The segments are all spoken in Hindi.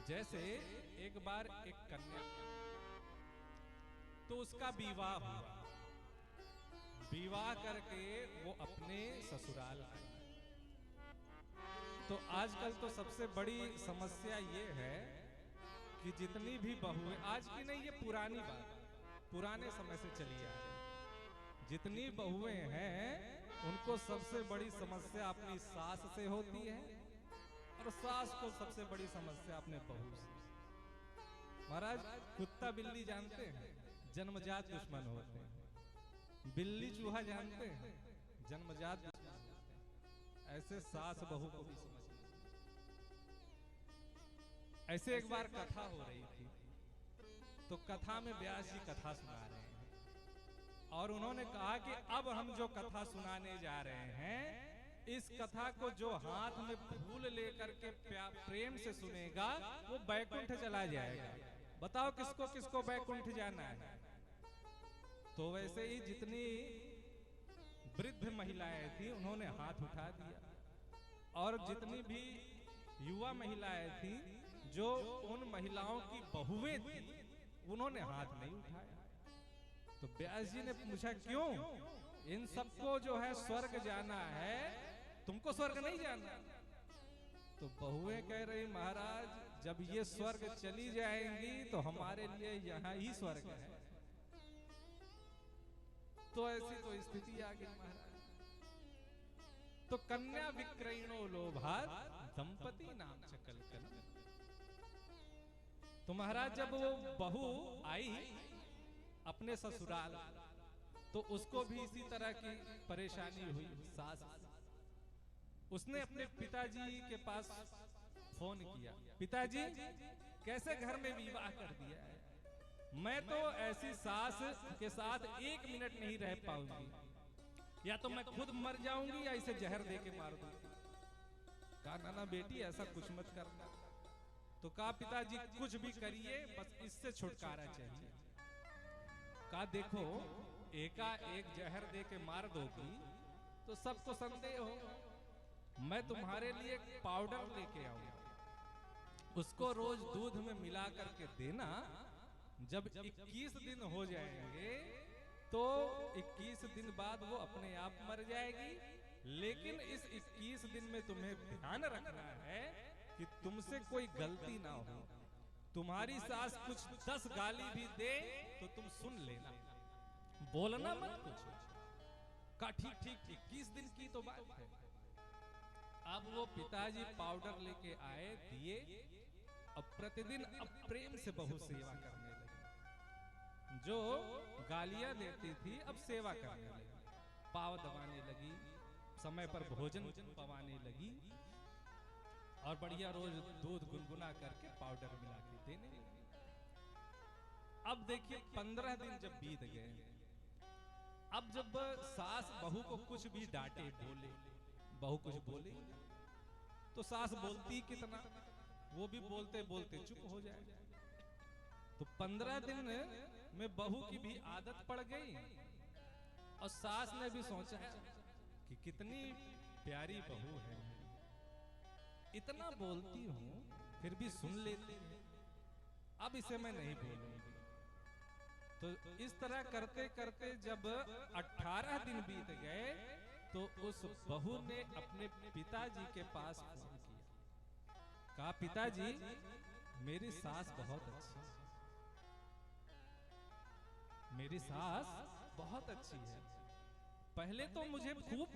जैसे एक बार एक कन्या, तो उसका विवाह हुआ, विवाह करके वो अपने ससुराल आई। तो आजकल तो सबसे बड़ी समस्या ये है कि जितनी भी बहुएं, आज की नहीं, ये पुरानी बात, पुराने समय से चली आ रही, जितनी बहुएं हैं उनको सबसे बड़ी समस्या अपनी सास से होती है और सास को सबसे बड़ी समस्या अपने बहू से। महाराज, कुत्ता बिल्ली जानते हैं जन्मजात दुश्मन होते हैं, बिल्ली चूहा जानते हैं जन्मजात दुश्मन होते हैं, ऐसे सास बहू को भी समझ। ऐसे एक बार कथा हो रही थी, तो कथा में व्यास जी कथा सुना रहे हैं और उन्होंने कहा कि अब हम जो कथा सुनाने जा रहे हैं, इस कथा को जो हाथ में फूल लेकर के प्रेम से सुनेगा वो बैकुंठ चला जाएगा। बताओ किसको किसको बैकुंठ जाना है? तो वैसे ही जितनी वृद्ध महिलाएं थी उन्होंने हाथ उठा दिया और जितनी भी युवा महिलाएं थी जो उन महिलाओं की बहुएं थी उन्होंने हाथ नहीं उठाया। तो व्यास जी ने पूछा क्यों? इन सबको जो है स्वर्ग जाना है, तुमको स्वर्ग नहीं जाना? तो बहुएं कह रही महाराज जब ये स्वर्ग चली जाएंगी तो हमारे लिए यहाँ ही स्वर्ग है। तो ऐसी तो स्थिति आ गई महाराज। तो कन्या विक्रयणो लोभात दंपति नाम च कलकल। तो महाराज जब वो बहू आई अपने ससुराल, तो उसको भी इसी तरह की परेशानी हुई। सास, उसने अपने पिताजी के पास फोन किया, पिताजी कैसे घर में विवाह कर दिया है, मैं तो ऐसी सास के साथ 1 मिनट नहीं रह पाऊंगी, या तो मैं खुद मर जाऊंगी या इसे जहर दे के मार दूंगी। कहा नाना बेटी ऐसा कुछ मत करना। तो कहा पिताजी कुछ भी करिए बस इससे छुटकारा चाहिए। कहा देखो एकाएक जहर दे के मार दोगी तो सबको संदेह होगा, मैं तुम्हारे लिए एक पाउडर लेके आऊंगा, उसको रोज दूध में मिला करके देना, जब 21 दिन हो जाएंगे तो 21 दिन बाद वो अपने आप मर जाएगी। लेकिन इस 21 दिन में तुम्हें ध्यान रखना है कि तुमसे कोई गलती ना हो, तुम्हारी सास कुछ 10 गाली भी दे तो तुम सुन लेना, बोलना मत कुछ। का ठीक ठीक 21 दिन की तो बात है। अब वो पिताजी पाउडर लेके आए, दिए, अब प्रतिदिन अब प्रेम से बहू सेवा करने लगी, जो गालियां देती थी अब सेवा करने लगी, पाव दबाने लगी, समय पर भोजन पवाने लगी और बढ़िया रोज दूध गुनगुना करके पाउडर मिला के देने लगी। अब देखिए 15 दिन जब बीत गए, अब जब सास बहू को कुछ भी डांटे बोले, बहू कुछ बोले तो सास बोलती कितना, वो भी बोलते बोलते चुप हो जाए। तो 15 दिन में बहू की भी आदत पड़ गई और सास ने भी सोचा कि कितनी प्यारी बहू है, इतना बोलती हूं फिर भी सुन लेती है, अब इसे मैं नहीं बोलूंगी। तो इस तरह करते करते जब 18 दिन बीत गए तो उस बहू ने अपने पिताजी के पास फोन किया, कहा पिताजी मेरी सास बहुत अच्छी है, मेरी सास बहुत अच्छी है, पहले तो मुझे खूब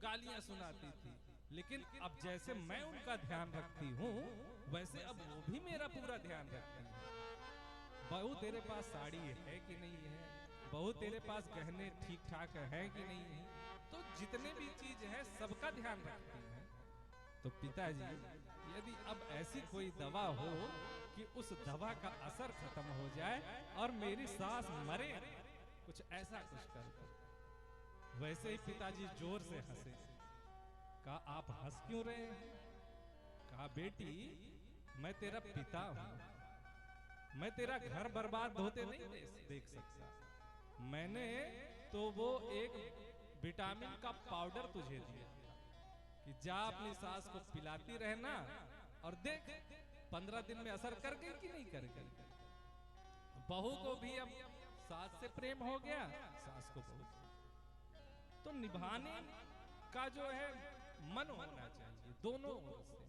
गालियां सुनाती थी, लेकिन अब जैसे मैं उनका ध्यान रखती हूँ वैसे अब वो भी मेरा पूरा ध्यान रखती है। बहू तेरे पास साड़ी है कि नहीं है, बहू तेरे पास गहने ठीक ठाक है कि नहीं है, तो जितने भी चीज है सबका ध्यान रखती है। तो पिताजी यदि अब ऐसी कोई दवा हो कि उस दवा का असर खत्म हो जाए और मेरी सास मरे, कुछ ऐसा कुछ कर दो। वैसे ही पिताजी जोर से हंसे। कहा आप हंस क्यों रहे हैं? कहा बेटी मैं तेरा पिता हूं, मैं तेरा घर बर्बाद होते नहीं देख सकता, मैंने तो वो एक विटामिन का पाउडर तुझे दिया कि जा अपनी सास को पिलाती रहना और देख 15 दिन में असर कर गई कि नहीं कर गई? बहू को भी अब सास से प्रेम हो गया, सास को बहू से। तो निभाने का जो है मन होना चाहिए दोनों ओर से।